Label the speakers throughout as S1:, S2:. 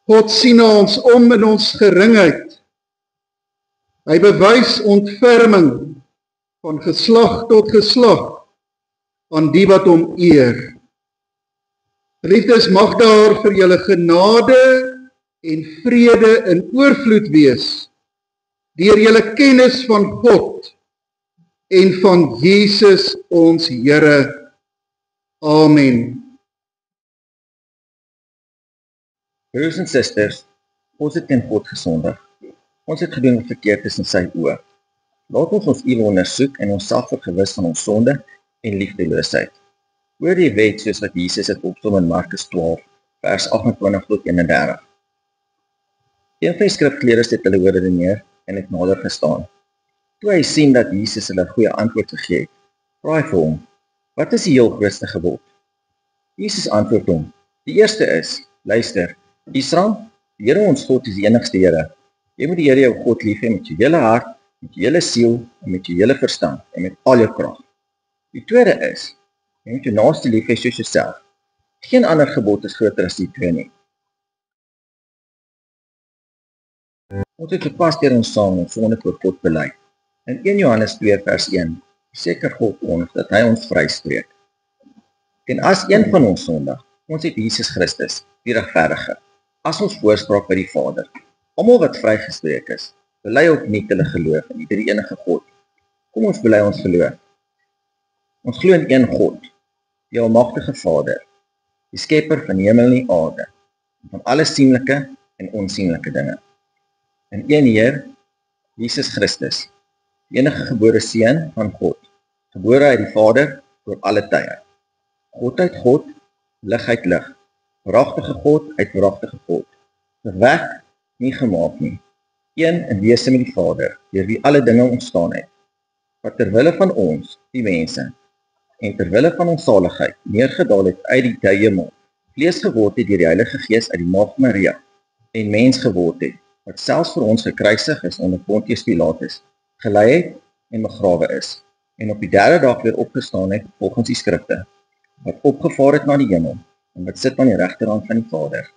S1: God sien na ons om in ons geringheid. Hy bewys ontferming van geslag tot geslag aan die wat hom eer. Geliefdes, mag daar vir julle genade en vrede in oorvloed wees deur julle kennis van God en van Jesus ons Here. Amen.
S2: Broers en susters, ons het teen God gesondig. Ons het gedoen wat verkeerd is in sy oë. Laat ons ons ewe ondersoek en ons self vergewis van ons sonde en liefdeloosheid. Oor die wet soos wat Jesus het opsom in Markus 12, vers 28 tot 31. Een van die skrifgeleerdes het hulle hoor redeneer en het nader gestaan. Toe hy sien dat Jesus hulle 'n goeie antwoord gegee het, vra hy vir hom, wat is die heel grootste gebod? Jesus antwoord hom, die eerste is, luister, Israel, die Here ons God is die enigste Here. Jy moet die Here jou God lief hê met jou hele hart, met jou hele siel en met jou hele verstand en met al jou krag. Die tweede is, jy moet jou naaste lief hê soos jouself. Geen ander gebod is groter as die twee nie. Ons het gepas deur ons saam ons sonde voor God bely. In 1 Johannes 2 vers 1 seker God ons dat hy ons vryspreek. En as een van ons sondig, ons het Jesus Christus, die regverdige, as ons voorspraak by die Vader. Almal wat vrygespreek is, bely opnuut hulle geloof in die drie-enige God. Kom ons bely ons geloof. Ons glo in een God, die almagtige Vader, die skepper van die hemel en die aarde, van alle sienlike en onsienlike dinge. In een Heer, Jesus Christus, die enige gebore seun van God, gebore uit die Vader oor alle tye. God uit God, lig uit lig, waaragtige God uit waaragtige God, verwek, nie gemaak nie, een in wese met die Vader, deur wie alle dinge ontstaan het, wat terwille van ons, die mense, en terwille van ons saligheid, neergedaal het uit die hemel, vlees geword het deur die Heilige Gees uit die maagd Maria, en mens geword het, wat selfs vir ons gekruisig is onder Pontius Pilatus, gelei het en begrawe is, en op die derde dag weer opgestaan het volgens die skrifte, wat opgevaar het na die hemel, en wat sit aan die regterhand van die Vader,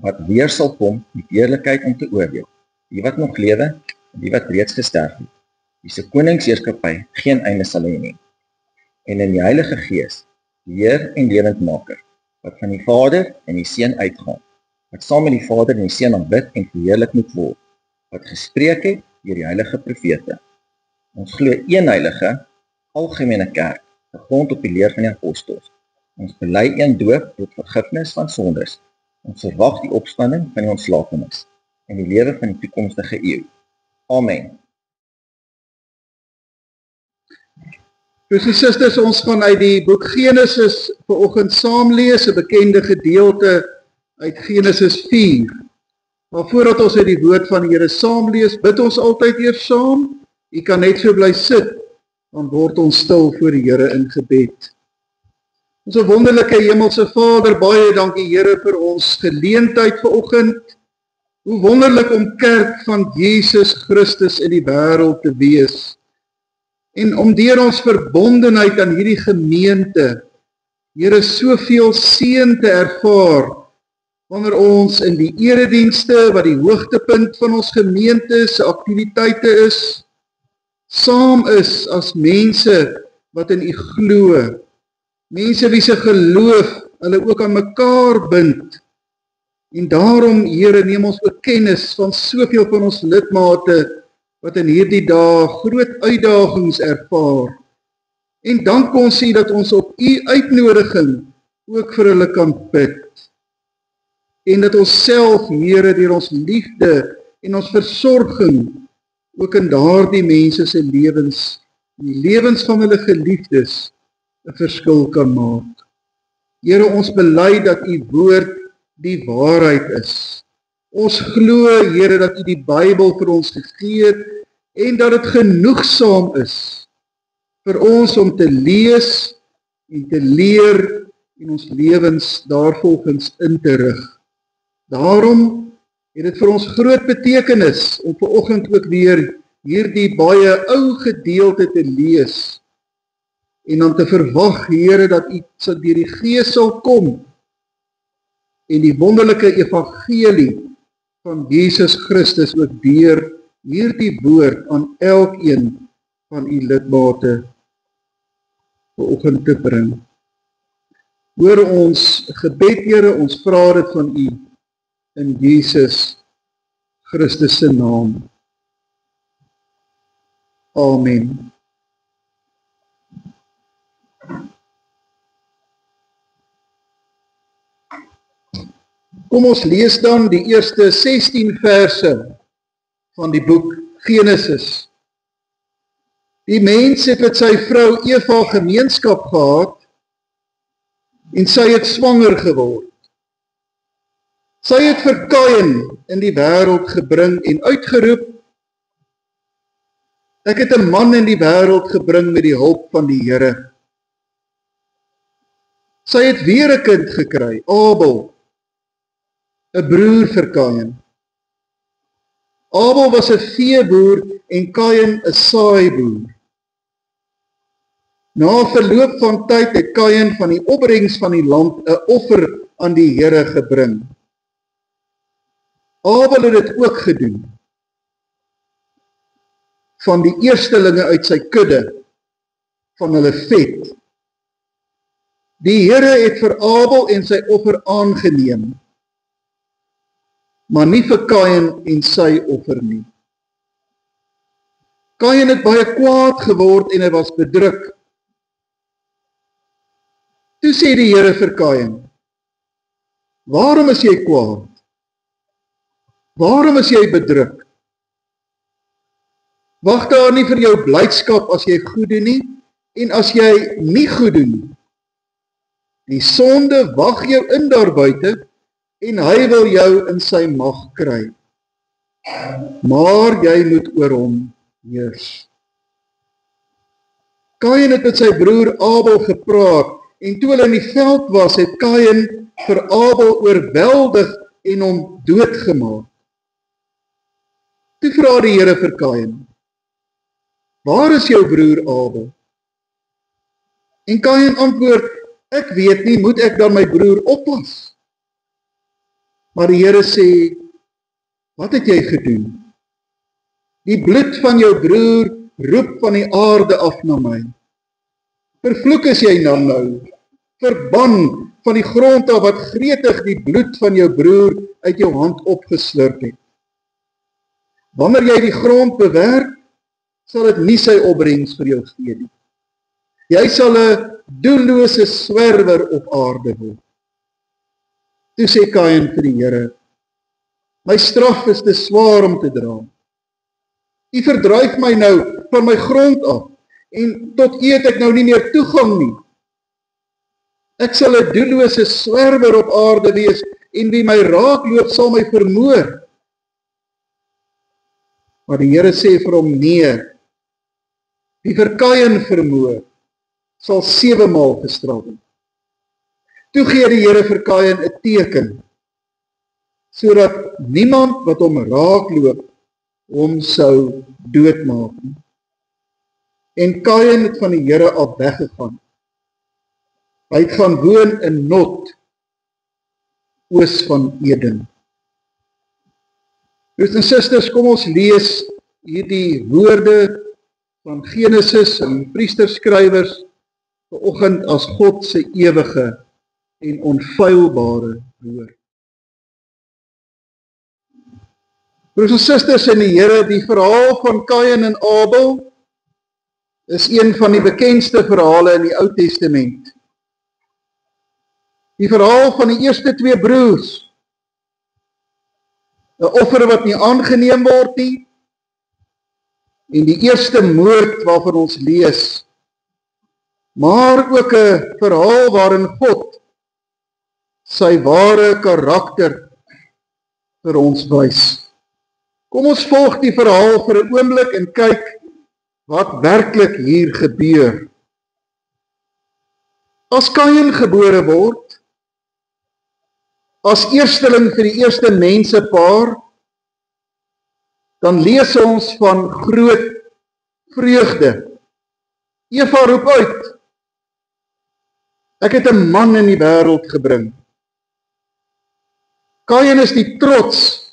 S2: wat weer sal kom met heerlikheid om te oordeel, die wat nog lewe, en die wat reeds gesterf het, die se koningsheerskappy geen einde sal hê nie, en in die Heilige Gees, die Heer en lewendmaker, wat van die Vader en die Seun uitgaan, wat saam met die Vader en die Seun aanbid en verheerlik moet word, wat gespreek het deur die heilige profete. Ons glo een heilige, algemene kerk, gegrond op die leer van die apostels. Ons bely een doop tot vergifnis van sondes. Ons verwag die opstanding van die ontslaapenis en die lewe van die toekomstige eeu. Amen.
S1: Broers en susters, ons gaan uit die boek Genesis vanoggend saam lees, 'n bekende gedeelte uit Genesis 4. Maar voordat ons uit die woord van die Here saam lees, bid ons altyd eers saam. U kan net so bly sit, dan word ons stil voor die Here in gebed. Ons wonderlike hemelse Vader, baie dankie Here vir ons geleentheid vanoggend. Hoe wonderlik om kerk van Jesus Christus in die wêreld te wees. En om deur ons verbondenheid aan hierdie gemeente, Here, soveel seën te ervaar, wanneer ons in die eredienste, wat die hoogtepunt van ons gemeente se aktiwiteite is, saam is as mense wat in U glo, mense wie se geloof hulle ook aan mekaar bind. En daarom, Here, neem ons ook kennis van soveel van ons lidmate wat in hierdie dae groot uitdagings ervaar. En dank ons U dat ons op U uitnodiging ook vir hulle kan bid. En dat ons self, Here, deur ons liefde en ons versorging ook in daardie mense se lewens, die lewens van hulle geliefdes, 'n verskil kan maak. Here, ons bely dat U woord die waarheid is. Ons glo, Here, dat U die Bybel vir ons gegee het en dat dit genoegsaam is vir ons om te lees en te leer en ons lewens daarvolgens in te rig. Daarom het dit vir ons groot betekenis om vanoggend ook weer hierdie baie ou gedeelte te lees en dan te verwag, Here, dat U deur die Gees sal kom en die wonderlike evangelie van Jesus Christus ook deur hierdie woord aan elkeen van u lidmate vanoggend te bring. Hoor ons gebed, Here, ons vra dit van u in Jesus Christus se naam. Amen. Kom ons lees dan die eerste 16 verse van die boek Genesis. Die mens het met sy vrou Eva gemeenskap gehad en sy het swanger geword. Sy het vir Kain in die wêreld gebring en uitgeroep: ek het 'n man in die wêreld gebring met die hulp van die Here. Sy het weer 'n kind gekry, Abel, 'n broer vir Kain. Abel was 'n veeboer en Kain 'n saaiboer. Na verloop van tyd het Kain van die opbrengs van die land 'n offer aan die Here gebring. Abel het dit ook gedoen. Van die eerstelinge uit sy kudde, van hulle vet. Die Here het vir Abel en sy offer aangeneem, maar nie vir Kain en sy offer nie. Kain het baie kwaad geword en hy was bedruk. Toe sê die Here vir Kain: waarom is jy kwaad? Waarom is jy bedruk? Wag daar nie vir jou blydskap as jy goed doen nie, en as jy nie goed doen nie. Die sonde wag jou in daar buite, en hy wil jou in sy mag kry. Maar jy moet oor hom heers. Kain het met sy broer Abel gepraat, en toe hulle in die veld was, het Kain vir Abel oorweldig en hom doodgemaak. Toe vra die Here vir Kain: waar is jou broer Abel? En Kain antwoord: ek weet nie, moet ek dan my broer oppas? Maar die Here sê: wat het jy gedoen? Die bloed van jou broer roep van die aarde af na my. Vervloek is jy dan nou, verban van die grond af wat gretig die bloed van jou broer uit jou hand opgeslurp het. Wanneer jy die grond bewerk, sal dit nie sy opbrengs vir jou gee nie. Jy sal 'n doellose swerwer op aarde word. Toe sê Kain vir die Here: my straf is te swaar om te dra. U verdryf my nou van my grond af, en tot u het ek nou nie meer toegang nie. Ek sal 'n doellose swerwer op aarde wees, en wie my raakloop sal my vermoor. Maar die Here sê vir hom: nee, wie vir Kain vermoor, sal 7 maal gestraf word. Toe gee die Here vir Kain 'n teken, sodat niemand wat hom raakloop, hom sou doodmaak nie. En Kain het van die Here af weggegaan. Hy het gaan woon in Nod, oos van Eden. Broers en susters, kom ons lees hierdie woorde van Genesis en priesterskrywers vanoggend as God se ewige en onfeilbare woord. Broers en susters in die Here, die verhaal van Kain en Abel is een van die bekendste verhale in die Ou Testament. Die verhaal van die eerste 2 broers, 'n offer wat nie aangeneem word nie, en die eerste moord waarvan ons lees, maar ook 'n verhaal waarin God sy ware karakter vir ons wys. Kom ons volg die verhaal vir 'n oomblik en kyk wat werklik hier gebeur. As Kain gebore word, as eersteling vir die eerste mensepaar, dan lees ons van groot vreugde. Eva roep uit: ek het 'n man in die wêreld gebring. Kain is die trots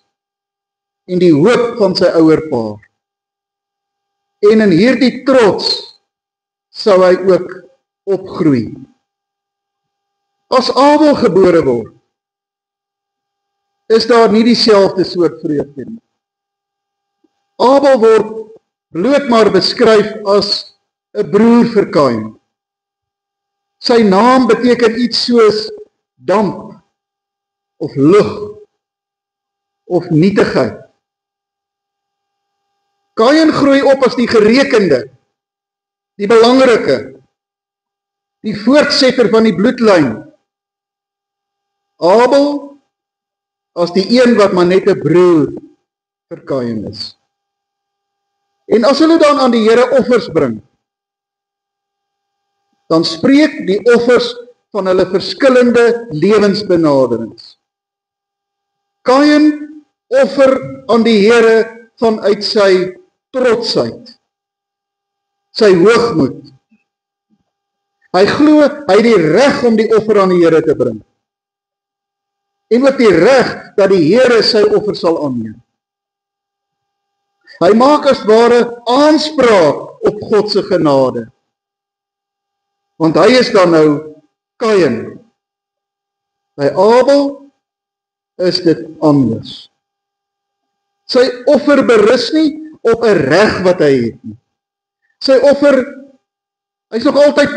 S1: en die hoop van sy ouerpaar. En in hierdie trots sou hy ook opgroei. As Abel gebore word, is daar nie dieselfde soort vreugde nie. Abel word bloot maar beskryf as 'n broer vir Kain. Sy naam beteken iets soos damp, of lug, of nietigheid. Kain groei op as die gerekende, die belangrike, die voortsetter van die bloedlyn. Abel as die een wat maar net 'n broer vir Kain is. En as hulle dan aan die Here offers bring, dan spreek die offers van hulle verskillende lewensbenaderings. Kain offer aan die Here vanuit sy trotsheid, sy hoogmoed. Hy glo hy het die reg om die offer aan die Here te bring. En ook die reg dat die Here sy offer sal aanneem. Hy maak as ware aanspraak op God se genade. Want hy is dan nou Kain. By Abel is dit anders. Sy offer berus nie op 'n reg wat hy het nie. Sy offer, hy is nog altyd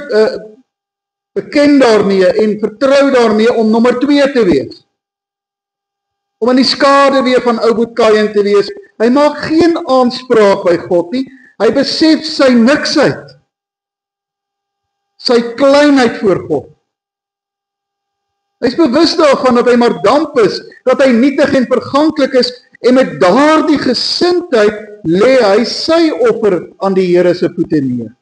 S1: bekend daarmee en vertrou daarmee om nommer 2 te wees. Om in die skade weer van ou boet Kain te wees. Hy maak geen aanspraak by God nie. Hy besef sy niksheid. Sy kleinheid voor God. Hy is bewus daarvan dat hy maar damp is, dat hy nietig en verganklik is, en met daardie gesindheid lê hy sy offer aan die Here se voete neer.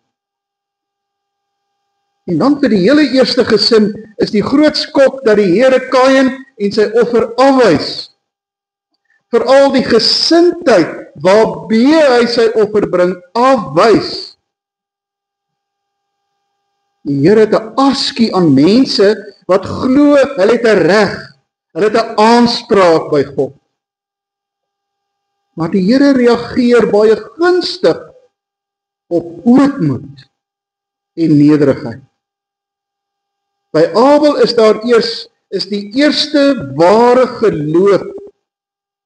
S1: En dan vir die hele eerste gesin is die groot skok dat die Here Kain en sy offer afwys. Veral die gesindheid waarbye hy sy offer bring, afwys. Die Here het 'n afskie aan mense wat glo hulle het 'n reg, hulle het 'n aanspraak by God. Maar die Here reageer baie gunstig op ootmoed en nederigheid. By Abel is die eerste ware geloof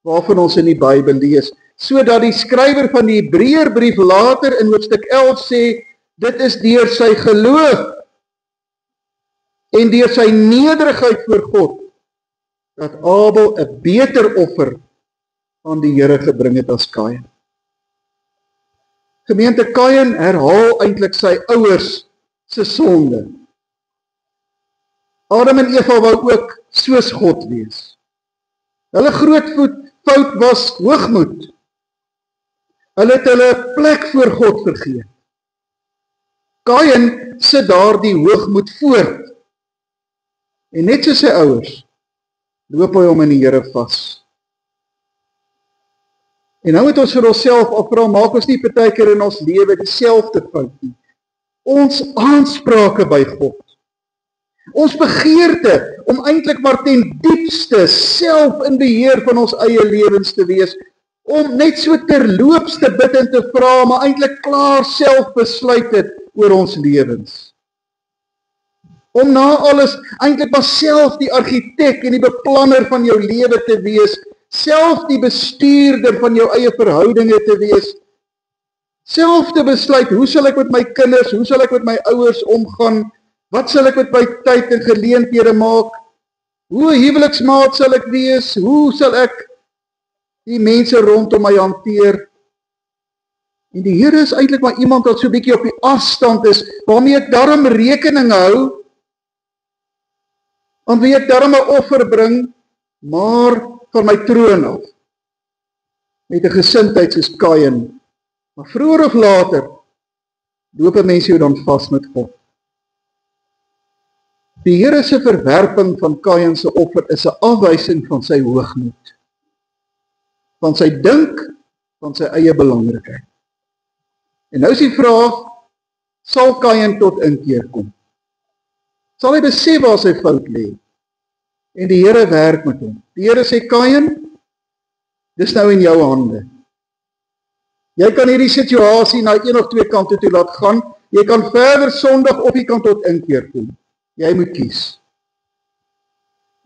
S1: waarvan ons in die Bybel lees, sodat die skrywer van die Hebreërbrief later in hoofstuk 11 sê, dit is deur sy geloof en deur sy nederigheid voor God, dat Abel 'n beter offer aan die Here gebring het as Kain. Gemeente, Kain herhaal eintlik sy ouers se sonde. Adam en Eva wou ook soos God wees. Hulle groot fout was hoogmoed. Hulle het hulle plek voor God vergeet. Kain sit daardie hoogmoed voort. En net soos sy ouers, loop hy hom in die Here vas. En nou moet ons vir onsself afvra, maak ons nie partykeer in ons lewe dieselfde fout nie. Ons aansprake by God. Ons begeerte om eintlik maar ten diepste self in beheer van ons eie lewens te wees, om net so terloops te bid en te vra, maar eintlik klaar self besluit het oor ons lewens. Om na alles eintlik maar self die argitek en die beplanner van jou lewe te wees, self die bestuurder van jou eie verhoudinge te wees, self te besluit, hoe sal ek met my kinders, hoe sal ek met my ouers omgaan, wat sal ek met my tyd en geleenthede maak, hoe 'n huweliksmaat sal ek wees, hoe sal ek die mense rondom my hanteer. En die Here is eintlik maar iemand wat so 'n bietjie op die afstand is, waarmee ek darm rekening hou, aan wie ek darm 'n offer bring, maar van my troon af, met 'n gesindheid soos Kain. Maar vroeër of later, loop 'n mens jou dan vas met God. Die Here se verwerping van Kain se offer is 'n afwysing van sy hoogmoed, van sy dink, van sy eie belangrikheid. En nou is die vraag, sal Kain tot inkeer kom? Sal hy besef waar sy fout lê? En die Here werk met hom. Die Here sê, Kain, dis nou in jou hande. Jy kan hierdie situasie na een of twee kante toe laat gaan. Jy kan verder sondig of jy kan tot inkeer kom. Jy moet kies.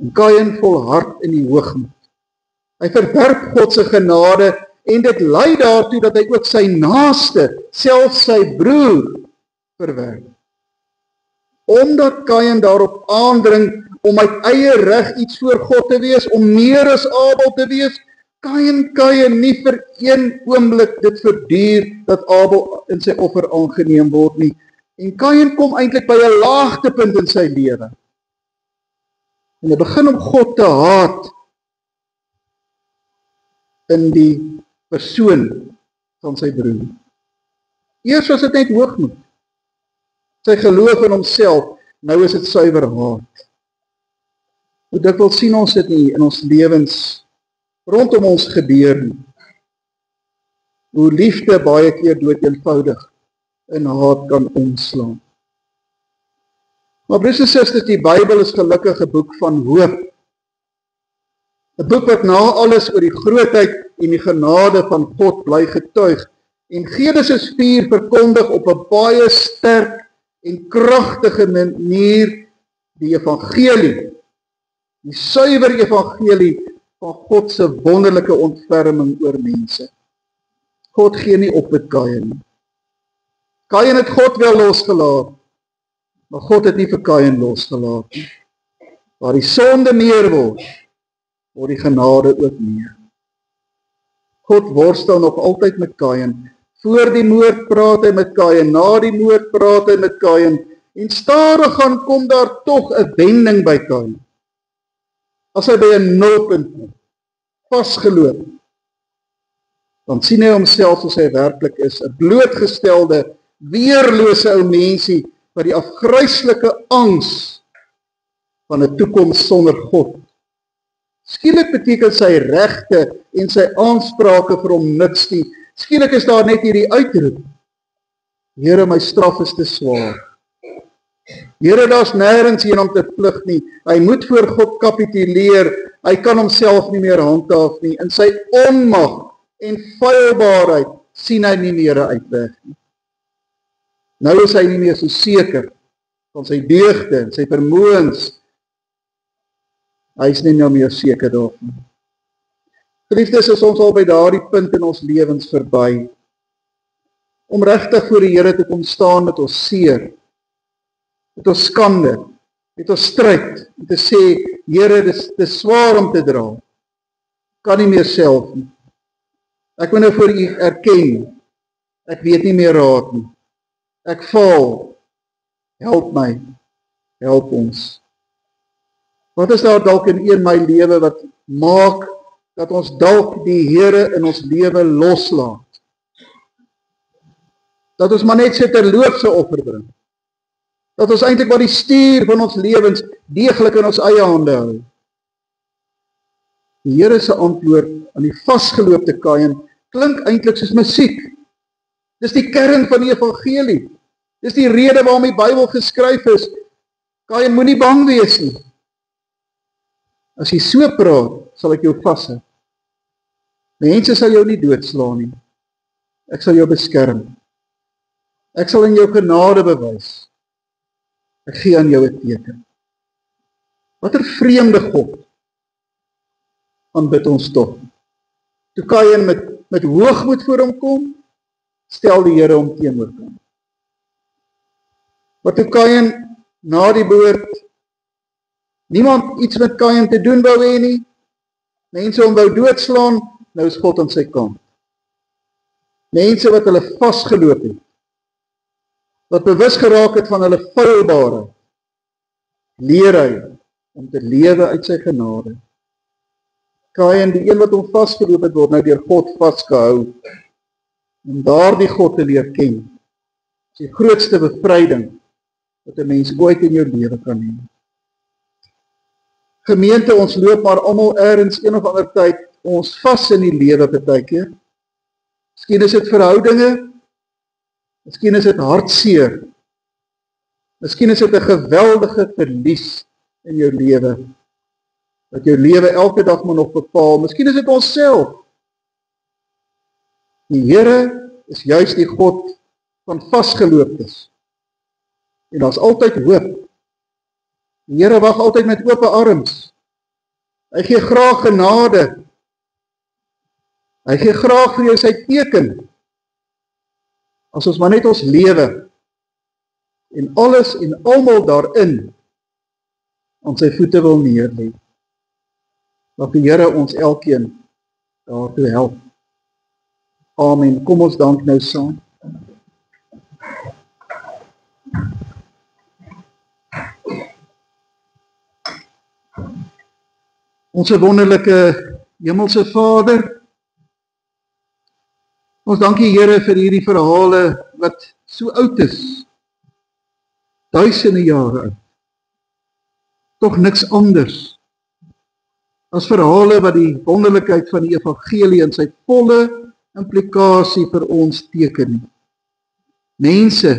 S1: En Kain volhard in die hoogmoed. Hy verwerp God se genade en dit lei daartoe dat hy ook sy naaste, selfs sy broer, verwerp. Omdat Kain daarop aandring om uit eie reg iets voor God te wees, om meer as Abel te wees, Kain nie vir een oomblik dit verduur dat Abel in sy offer aangeneem word nie. En Kain kom eintlik by 'n laagtepunt in sy lewe. En hy begin om God te haat in die persoon van sy broer. Eers was dit net hoogmoed. Sy geloof in homself, nou is dit suiwer haat. Hoe dikwels sien ons dit nie in ons lewens rondom ons gebeur nie. Hoe liefde baie keer dood eenvoudig in haat kan omslaan. Maar broers en susters, die Bybel is gelukkig 'n boek van hoop. 'n Boek wat na alles oor die grootheid en die genade van God bly getuig. En Genesis 4 verkondig op 'n baie sterk en kragtige manier die evangelie, die suiwer evangelie van God se wonderlike ontferming oor mense. God gee nie op met Kain nie. Kain het God wel losgelaat, maar God het nie vir Kain losgelaat nie. Waar die sonde meer word die genade ook meer. God worstel nog altyd met Kain. Voor die moord praat hy met Kain, na die moord praat hy met Kain, en stadig gaan kom daar tog 'n wending by Kain. As hy by 'n nulpunt kom, vasgeloop, dan sien hy homself soos hy werklik is, 'n blootgestelde, weerlose ou mensie, wat die afgryslike angs van 'n toekoms sonder God. Skielik beteken sy regte en sy aansprake vir hom niks nie. Skielik is daar net hierdie uitroep: Here, my straf is te swaar. Here, daar's nêrens heen om te vlug nie. Hy moet voor God kapituleer. Hy kan homself nie meer handhaaf nie. In sy onmag en feilbaarheid sien hy nie meer 'n uitweg nie. Nou is hy nie meer so seker van sy deugde en sy vermoëns. Hy is nie nou meer seker daarvan. Geliefdes, is ons al by daardie punt in ons lewens verby, om regtig voor die Here te kom staan met ons seer, met ons skande, met ons stryd, en te sê, Here, dis swaar om te dra, kan nie meer self nie. Ek wil nou voor U erken, ek weet nie meer raad nie. Ek faal, help my, help ons. Wat is daar dalk in my lewe wat maak dat ons dalk die Here in ons lewe loslaat? Dat ons maar net so terloopse offer bring. Dat ons eintlik maar die stuur van ons lewens deeglik in ons eie hande hou. Die Here se antwoord aan die vasgeloopte Kain klink eintlik soos musiek. Dis die kern van die evangelie. Dis die rede waarom die Bybel geskryf is. Kain, moenie bang wees nie. As jy so praat, sal ek jou vashou. Mense sal jou nie doodslaan nie. Ek sal jou beskerm. Ek sal in jou genade bewys. Ek gee aan jou 'n teken. Wat 'n vreemde God aanbid ons tog. Toe Kain met hoogmoed voor hom kom, stel die Here hom teenoor hom. Maar toe Kain na die moord niemand iets met Kain te doen wou hê nie, mense hom wou doodslaan, nou is God aan sy kant. Mense wat hulle vasgeloop het, wat bewus geraak het van hulle feilbaarheid, leer hy om te lewe uit sy genade. Kain, die een wat hom vasgeloop het, word nou deur God vasgehou. Om daardie God te leer ken, is die grootste bevryding wat 'n mens ooit in jou lewe kan hê. Gemeente, ons loop maar almal ergens een of ander tyd ons vas in die lewe partykeer. Miskien is dit verhoudinge, miskien is dit hartseer, miskien is dit 'n geweldige verlies in jou lewe. wat jou lewe elke dag maar nog bepaal. Miskien is dit onsself. Die Here is juist die God van vasgelooptes. En daar's altyd hoop. Die Here wag altyd met oop arms. Hy gee graag genade. Hy gee graag vir jou sy teken. As ons maar net ons lewe en alles en almal daarin aan sy voete wil neerlê. Mag die Here ons elkeen daartoe help. Amen. Kom ons dank nou saam. Onse wonderlike hemelse Vader, ons dank U Here vir hierdie verhale wat so oud is, duisende jare oud. Tog niks anders as verhale wat die wonderlikheid van die evangelie in sy volle implikasie vir ons teken. Mense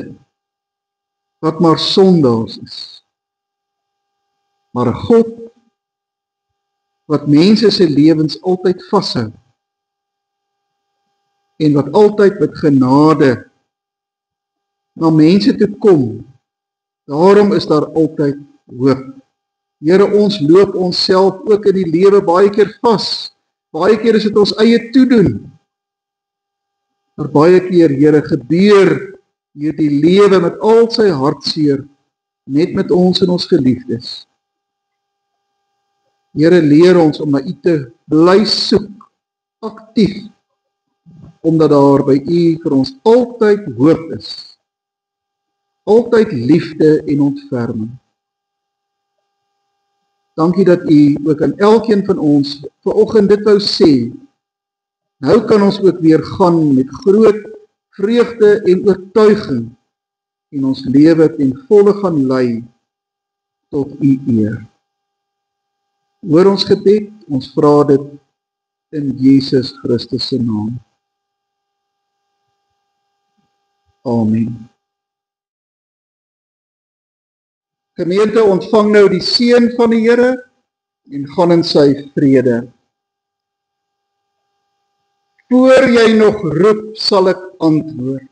S1: wat maar sondaars is, maar 'n God wat mense se lewens altyd vashou en wat altyd met genade na mense toe kom. Daarom is daar altyd hoop. Here, ons loop onsself ook in die lewe baie keer vas. Baie keer is dit ons eie toedoen. Maar baie keer, Here, gebeur hierdie lewe met al sy hartseer net met ons en ons geliefdes. Here, leer ons om na U te bly soek, aktief, omdat daar by U vir ons altyd hoop is. Altyd liefde en ontferming. Dankie dat U ook aan elkeen van ons vanoggend dit wou sê. Nou kan ons ook weer gaan met groot vreugde en oortuiging en ons lewe ten volle gaan lei tot U eer. Hoor ons gebed, ons vra dit in Jesus Christus se naam. Amen. Gemeente, ontvang nou die seën van die Here en gaan in sy vrede. Voor jy nog roep, sal ek antwoord.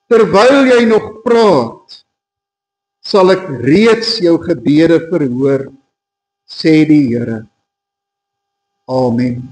S1: Terwyl jy nog praat, sal ek reeds jou gebede verhoor, sê die Here. Amen.